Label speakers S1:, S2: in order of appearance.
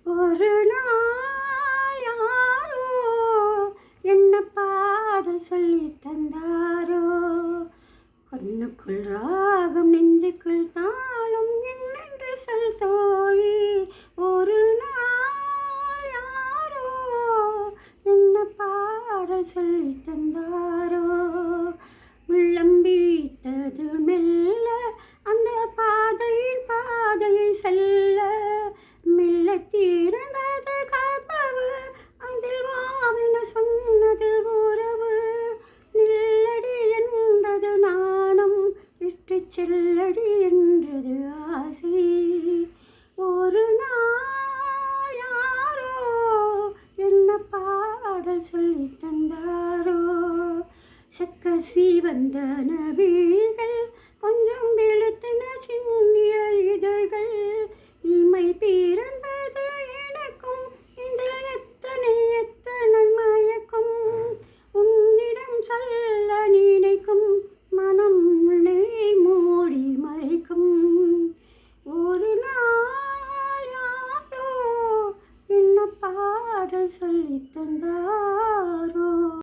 S1: ஒரு நாள் யாரோ என்ன பாடல் சொல்லி தந்தாரோ, கண்ணுக்குள் ராகம் நெஞ்சுக்குள் தாளம் என்னென்று சொல் தோழி. ஒரு நாள் யாரோ என்ன பாடல் சொல்லி தந்தாரோ, உள்ளம் வீழ்த்தது மெல்ல அந்த பாதையை செல்ல, மெல்ல தீர்ந்தது கதவு அதில் வாவென சொன்னது உறவு, நில்லடி என்றது நாணம் விட்டு செல்லடி என்றது ஆசை. ஒரு நாள் யாரோ என்ன பாடல் சொல்லி தந்தாரோ, சக்கசி வந்த நவிகள் கொஞ்சம் வெளுத்தன சின்னிய இதழ்கள், இமை பிறந்தது எனக்கும் இதில் எத்தனை எத்தனை மயக்கும், உன்னிடம் சொல்ல நினைக்கும் மனம் உன்னை மூடி மறைக்கும். ஒரு நாள் யாரோ என்ன பாடல் சொல்லி தந்தாரோ.